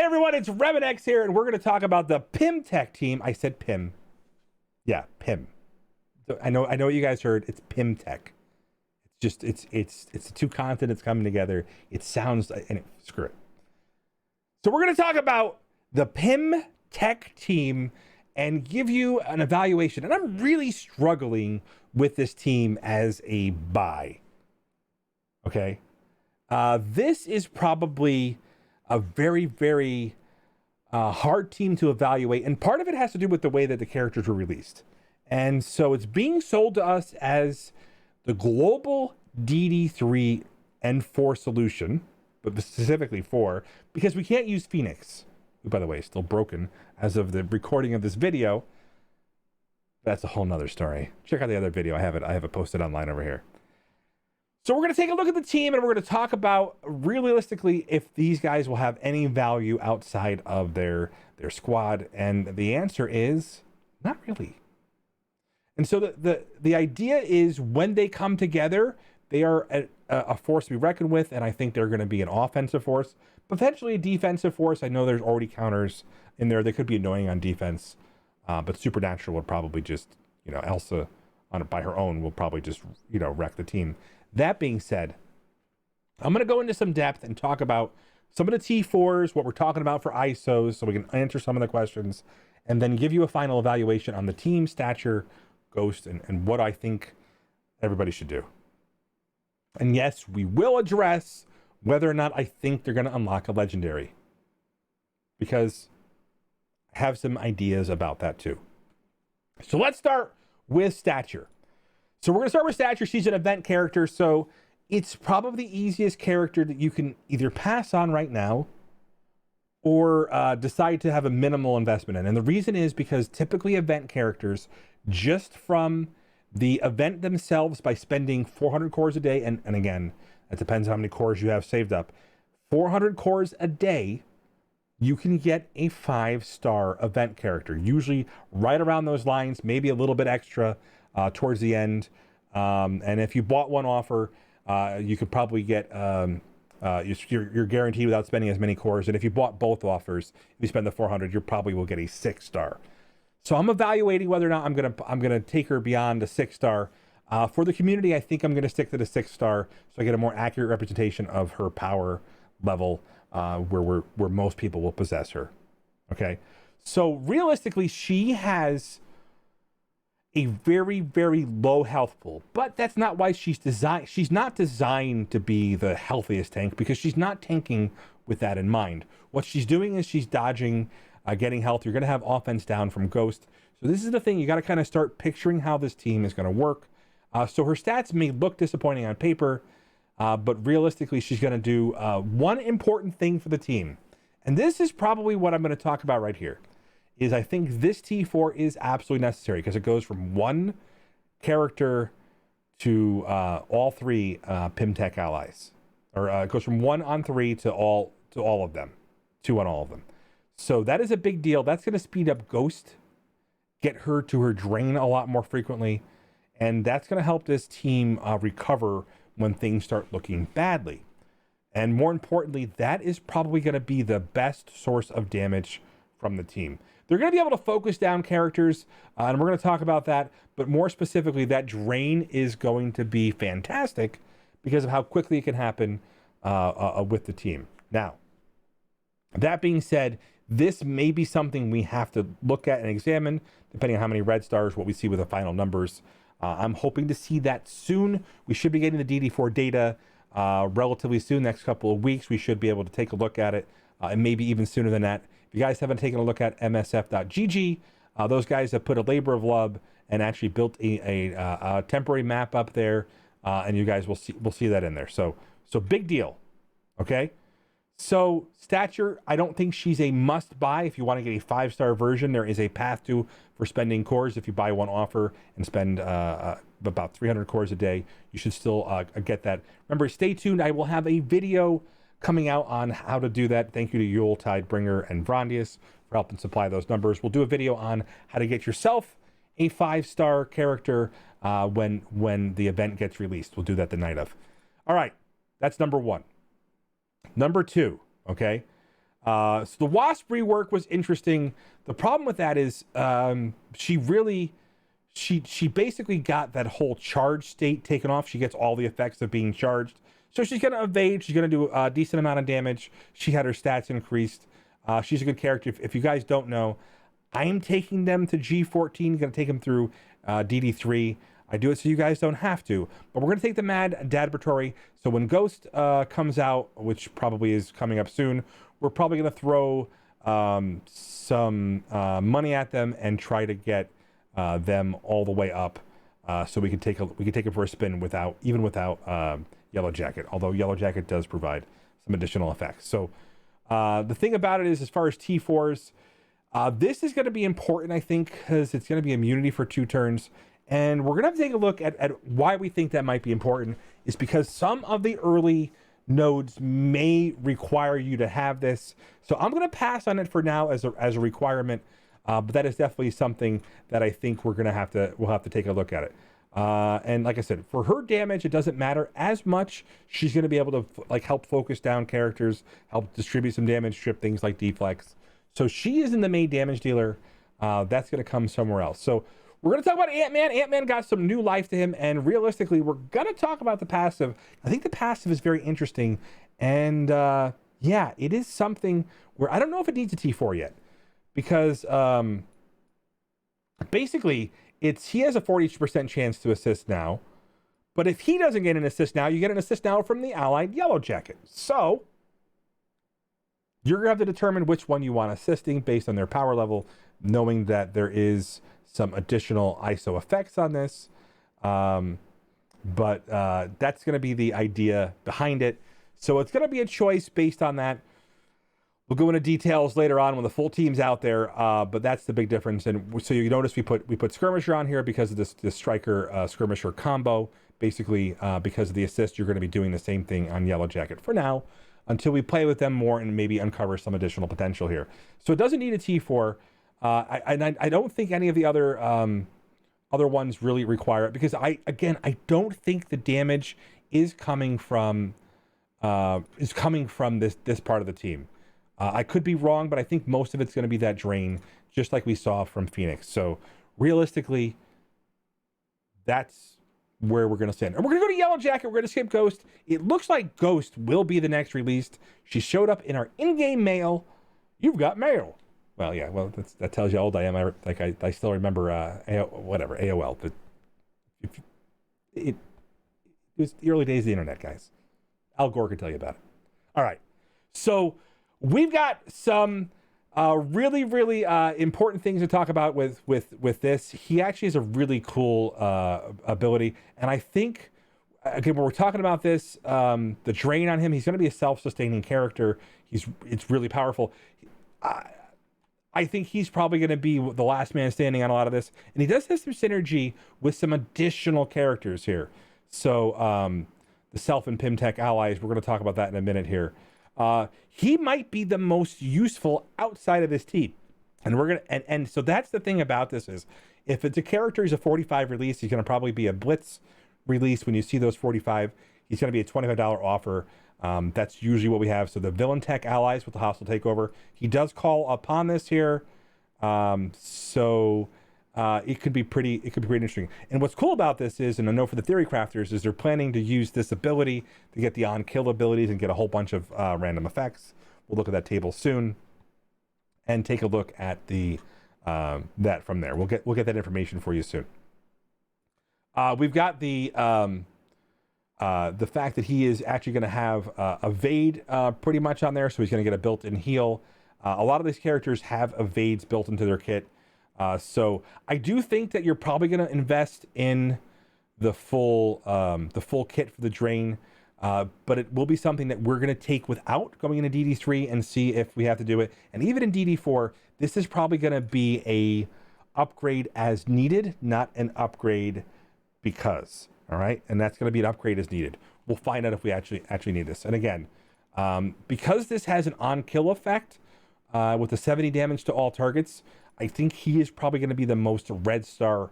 everyone, it's RemanX here, and we're going to talk about the Pym Tech team. I said Pym. Yeah, Pym. So I know what you guys heard. It's Pym Tech. It's just it's the two continents coming together. It sounds screw it. So we're going to talk about the Pym Tech team and give you an evaluation. And I'm really struggling with this team as a buy. Okay. This is probably a very, very hard team to evaluate. And part of it has to do with the way that the characters were released. And so it's being sold to us as the global DD3 N4 solution, but specifically 4, because we can't use Phoenix, who, by the way, is still broken as of the recording of this video. That's a whole nother story. Check out the other video. I have it posted online over here. So we're going to take a look at the team, and we're going to talk about realistically if these guys will have any value outside of their squad. And the answer is not really. And so the idea is when they come together, they are a force to be reckoned with, and I think they're going to be an offensive force, potentially a defensive force. I know there's already counters in there. They could be annoying on defense, but Supernatural would probably just, Elsa by her own will probably just, wreck the team. That being said, I'm going to go into some depth and talk about some of the T4s, what we're talking about for ISOs, so we can answer some of the questions, and then give you a final evaluation on the team, Stature, Ghost, and what I think everybody should do. And yes, we will address whether or not I think they're going to unlock a legendary, because I have some ideas about that too. So let's start with Stature. So we're going to start with Stature. She's an event character, so it's probably the easiest character that you can either pass on right now or decide to have a minimal investment in. And the reason is because typically event characters, just from the event themselves, by spending 400 cores a day, and again, it depends on how many cores you have saved up, 400 cores a day, you can get a 5-star event character, usually right around those lines, maybe a little bit extra towards the end. And if you bought one offer, you could probably get, you're guaranteed without spending as many cores. And if you bought both offers, if you spend the 400, you probably will get a 6-star. So I'm evaluating whether or not I'm gonna take her beyond a 6-star. For the community, I think I'm gonna stick to the 6-star, so I get a more accurate representation of her power level, where most people will possess her. Okay, so realistically, she has a very, very low health pool, but that's not why she's not designed to be the healthiest tank, because she's not tanking with that in mind. What she's doing is she's dodging, getting health. You're going to have offense down from Ghost. So this is the thing. You got to kind of start picturing how this team is going to work. So her stats may look disappointing on paper, but realistically, she's going to do one important thing for the team. And this is probably what I'm going to talk about right here. Is I think this T4 is absolutely necessary, because it goes from one character to all 3 Pym Tech allies, or it goes from 1 on 3 to all of them, 2 on all of them. So that is a big deal. That's going to speed up Ghost, get her to her drain a lot more frequently, and that's going to help this team recover when things start looking badly. And more importantly, that is probably going to be the best source of damage from the team. They're going to be able to focus down characters, and we're going to talk about that, but more specifically, that drain is going to be fantastic because of how quickly it can happen with the team. Now, that being said, this may be something we have to look at and examine, depending on how many red stars, what we see with the final numbers. I'm hoping to see that soon. We should be getting the DD4 data relatively soon, next couple of weeks. We should be able to take a look at it, and maybe even sooner than that. If you guys haven't taken a look at msf.gg, those guys have put a labor of love and actually built a temporary map up there, and you guys will see that in there. So big deal, okay? So Stature, I don't think she's a must buy. If you want to get a 5-star version, there is a path for spending cores. If you buy one offer and spend about 300 cores a day, you should still get that. Remember, stay tuned. I will have a video coming out on how to do that. Thank you to Yule, Tidebringer, and Vrondius for helping supply those numbers. We'll do a video on how to get yourself a 5-star character when the event gets released. We'll do that the night of. All right, that's number 1. Number 2, okay? So the Wasp rework was interesting. The problem with that is she basically got that whole charge state taken off. She gets all the effects of being charged. So she's going to evade. She's going to do a decent amount of damage. She had her stats increased. She's a good character. If you guys don't know, I'm taking them to G14. Going to take them through DD3. I do it so you guys don't have to. But we're going to take the Mad Dadbertory. So when Ghost comes out, which probably is coming up soon, we're probably going to throw some money at them and try to get them all the way up, so we can take it for a spin without Yellow Jacket. Although Yellow Jacket does provide some additional effects. So the thing about it is, as far as T4s, this is going to be important, I think, because it's going to be immunity for 2 turns. And we're going to have to take a look at why we think that might be important. Is because some of the early nodes may require you to have this. So I'm going to pass on it for now as a requirement. But that is definitely something that I think we'll have to take a look at it. And like I said, for her damage, it doesn't matter as much. She's going to be able to help focus down characters, help distribute some damage, strip things like deflex. So she isn't the main damage dealer. That's going to come somewhere else. So we're going to talk about AntMan. AntMan got some new life to him, and realistically, we're going to talk about the passive. I think the passive is very interesting, and yeah, it is something where I don't know if it needs a T4 yet, because basically he has a 40% chance to assist now, but if he doesn't get an assist now, you get an assist now from the allied Yellow Jacket. So you're going to have to determine which one you want assisting based on their power level, knowing that there is some additional ISO effects on this. But that's going to be the idea behind it. So it's going to be a choice based on that. We'll go into details later on when the full team's out there, but that's the big difference. And so you notice we put Skirmisher on here because of this Striker Skirmisher combo. Basically, because of the assist, you're going to be doing the same thing on Yellow Jacket for now, until we play with them more and maybe uncover some additional potential here. So it doesn't need a T4. I don't think any of the other ones really require it, because I don't think the damage is coming from this part of the team. I could be wrong, but I think most of it's going to be that drain, just like we saw from Phoenix. So realistically, that's where we're going to stand. And we're going to go to Yellow Jacket. We're going to skip Ghost. It looks like Ghost will be the next released. She showed up in our in-game mail. You've got mail. Well, yeah. Well, that tells you how old I am. I still remember AOL. But it was the early days of the internet, guys. Al Gore could tell you about it. All right. So we've got some really important things to talk about with this. He actually has a really cool ability, and I think, again, when we're talking about this, the drain on him, he's going to be a self-sustaining character. It's really powerful. I think he's probably going to be the last man standing on a lot of this, and he does have some synergy with some additional characters here. So the Self and Pym Tech allies, we're going to talk about that in a minute here. He might be the most useful outside of this team. And we're going to, and so that's the thing about this is, if it's a character who's a 45 release, he's going to probably be a Blitz release. When you see those 45, he's going to be a $25 offer. That's usually what we have. So the Villain Tech allies with the hostile takeover, he does call upon this here. It could be pretty interesting. And what's cool about this is, and I know for the Theory Crafters, is they're planning to use this ability to get the on-kill abilities and get a whole bunch of random effects. We'll look at that table soon and take a look at the that from there. We'll get that information for you soon. We've got the fact that he is actually going to have evade pretty much on there, so he's going to get a built-in heal. A lot of these characters have evades built into their kit. So I do think that you're probably going to invest in the full kit for the drain, but it will be something that we're going to take without going into DD3 and see if we have to do it. And even in DD4, this is probably going to be a upgrade as needed, not an upgrade because. All right, and that's going to be an upgrade as needed. We'll find out if we actually need this. And again, because this has an on-kill effect with the 70 damage to all targets, I think he is probably going to be the most red star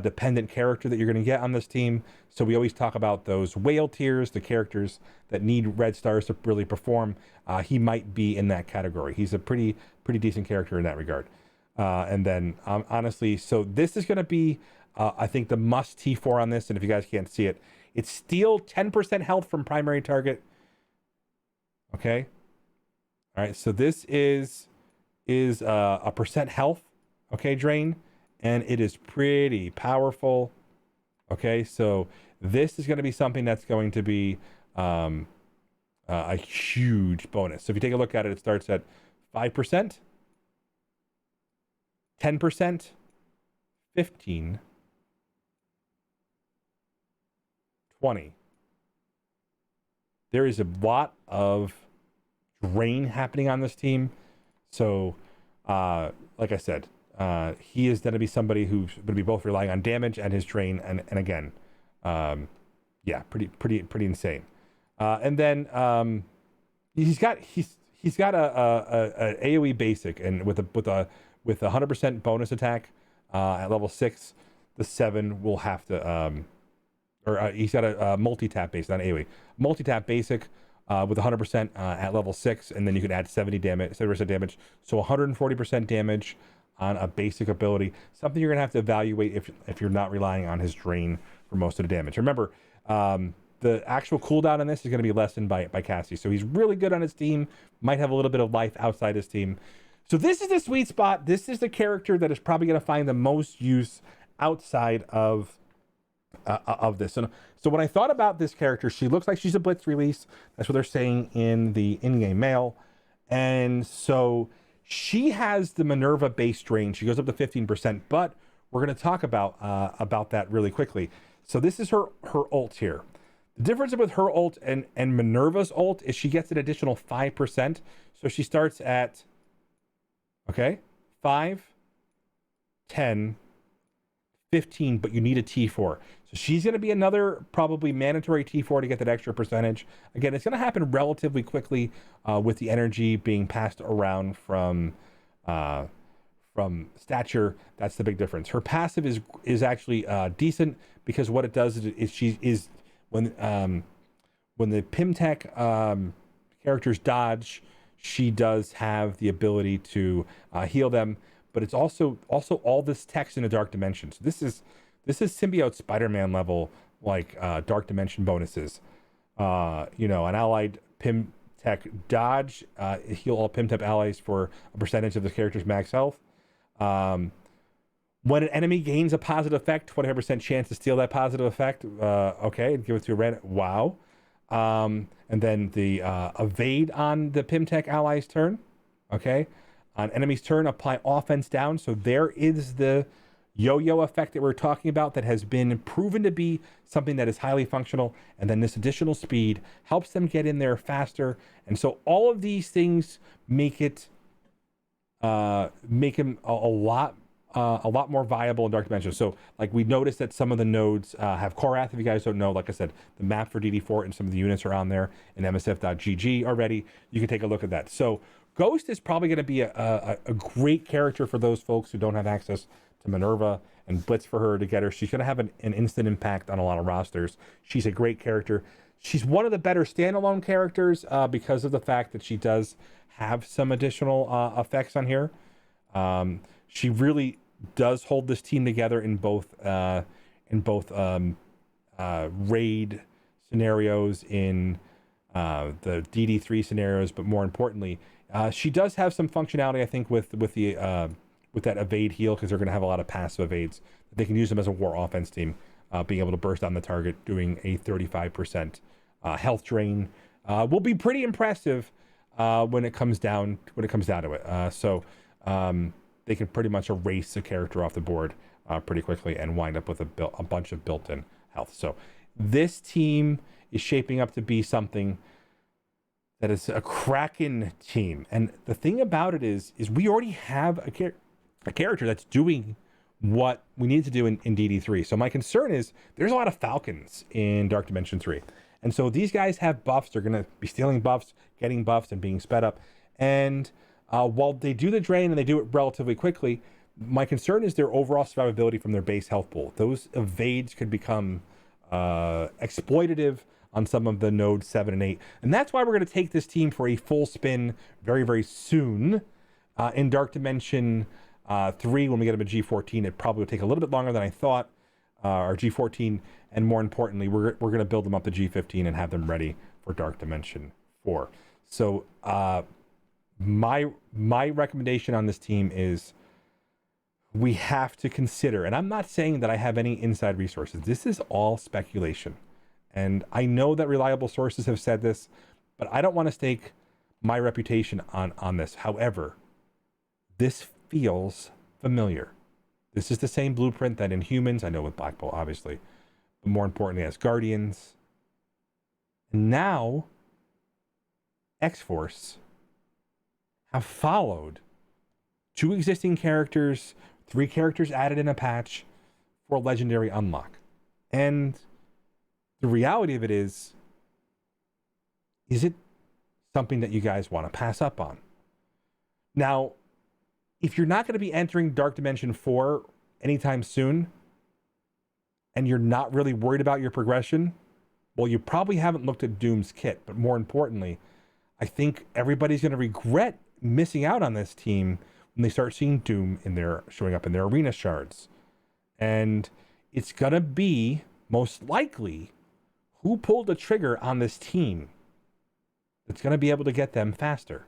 dependent character that you're going to get on this team. So we always talk about those whale tiers, the characters that need red stars to really perform. He might be in that category. He's a pretty decent character in that regard. And then honestly, so this is going to be, I think, the must T4 on this. And if you guys can't see it, it's steal 10% health from primary target. Okay. All right. So this is a percent health. Okay. Drain. And it is pretty powerful. Okay. So this is going to be something that's going to be a huge bonus. So if you take a look at it, it starts at 5%, 10%, 15, 20. There is a lot of drain happening on this team. So, like I said, he is going to be somebody who's going to be both relying on damage and his drain. And again, yeah, pretty insane. And then he's got a AoE basic, and with a 100% bonus attack at level 6, the 7 will have to he's got a multi-tap basic, not AoE. Multi-tap basic with 100% at level 6, and then you can add 70% damage. So 140% damage on a basic ability. Something you're going to have to evaluate if you're not relying on his drain for most of the damage. Remember, the actual cooldown on this is going to be lessened by Cassie. So he's really good on his team. Might have a little bit of life outside his team. So this is the sweet spot. This is the character that is probably going to find the most use outside of this. So when I thought about this character, she looks like she's a Blitz release. That's what they're saying in the in-game mail. And so she has the Minerva base drain. She goes up to 15%, but we're going to talk about that really quickly. So this is her ult here. The difference with her ult and Minerva's ult is she gets an additional 5%. So she starts at, okay, 5, 10, 15, but you need a T4. So she's going to be another probably mandatory T4 to get that extra percentage. Again, it's going to happen relatively quickly with the energy being passed around from Stature. That's the big difference. Her passive is actually decent, because what it does is when the Pym Tech characters dodge, she does have the ability to heal them. But it's also all this text in a dark dimension. So this is symbiote Spider-Man level, like dark dimension bonuses. An allied Pym Tech dodge, heal all Pym Tech allies for a percentage of the character's max health. When an enemy gains a positive effect, 25% chance to steal that positive effect. Okay, and give it to a random. Wow. And then the evade on the Pym Tech allies' turn. Okay. On enemy's turn, apply offense down. So there is the yo-yo effect that we're talking about that has been proven to be something that is highly functional. And then this additional speed helps them get in there faster. And so all of these things make him a lot more viable in Dark Dimensions. So like we noticed that some of the nodes have Korath. If you guys don't know, like I said, the map for DD4 and some of the units are on there in msf.gg already. You can take a look at that. So Ghost is probably going to be a great character for those folks who don't have access to Minerva and Blitz for her to get her. She's going to have an instant impact on a lot of rosters. She's a great character. She's one of the better standalone characters because of the fact that she does have some additional effects on here. She really does hold this team together in both raid scenarios, in the DD3 scenarios, but more importantly, she does have some functionality, I think, with that evade heal, because they're going to have a lot of passive evades. They can use them as a war offense team, being able to burst on the target, doing a 35% health drain will be pretty impressive when it comes down to it. So they can pretty much erase a character off the board pretty quickly and wind up with a bunch of built-in health. So this team is shaping up to be something that is a Kraken team. And the thing about it is we already have a character that's doing what we need to do in DD3. So my concern is there's a lot of Falcons in Dark Dimension 3. And so these guys have buffs. They're going to be stealing buffs, getting buffs, and being sped up. And while they do the drain and they do it relatively quickly, My concern is their overall survivability from their base health pool. Those evades could become exploitative on some of the nodes 7 and 8. And that's why we're going to take this team for a full spin very, very soon in Dark Dimension 3 when we get them a G14. It probably will take a little bit longer than I thought, or G14. And more importantly, we're going to build them up to G15 and have them ready for Dark Dimension 4. So my recommendation on this team is we have to consider, and I'm not saying that I have any inside resources. This is all speculation. And I know that reliable sources have said this, but I don't want to stake my reputation on this. However, this feels familiar. This is the same blueprint that in Humans, I know with Black Bolt, obviously, but more importantly as Guardians. And now, X-Force have followed 2 existing characters, 3 characters added in a patch for a legendary unlock. And the reality of it is it something that you guys want to pass up on? Now, if you're not going to be entering Dark Dimension 4 anytime soon, and you're not really worried about your progression, well, you probably haven't looked at Doom's kit. But more importantly, I think everybody's going to regret missing out on this team when they start seeing Doom showing up in their arena shards. And it's going to be most likely who pulled the trigger on this team that's going to be able to get them faster.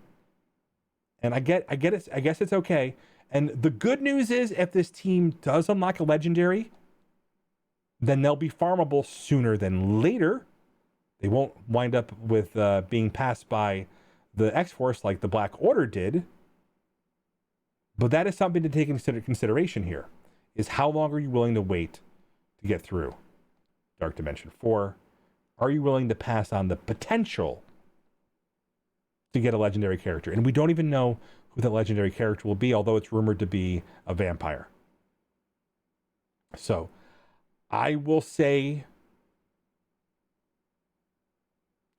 And I get it. I guess it's okay. And the good news is if this team does unlock a legendary, then they'll be farmable sooner than later. They won't wind up with being passed by the X-Force like the Black Order did. But that is something to take into consideration here, is how long are you willing to wait to get through Dark Dimension 4? Are you willing to pass on the potential to get a legendary character? And we don't even know who that legendary character will be, although it's rumored to be a vampire. So I will say,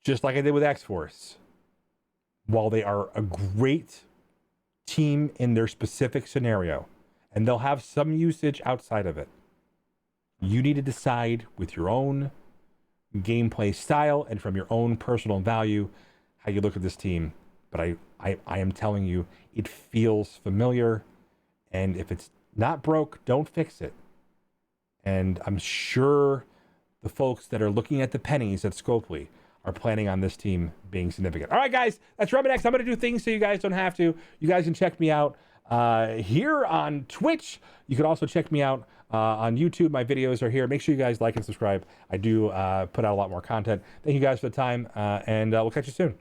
just like I did with X-Force, while they are a great team in their specific scenario, and they'll have some usage outside of it, you need to decide with your own gameplay style and from your own personal value how you look at this team. But I am telling you, it feels familiar, and if it's not broke, don't fix it. And I'm sure the folks that are looking at the pennies at Scopely are planning on this team being significant. All right, guys, that's RemanX. I'm going to do things so you guys don't have to. You guys can check me out here on Twitch. You can also check me out on YouTube. My videos are here. Make sure you guys like and subscribe. I do put out a lot more content. Thank you guys for the time, and we'll catch you soon.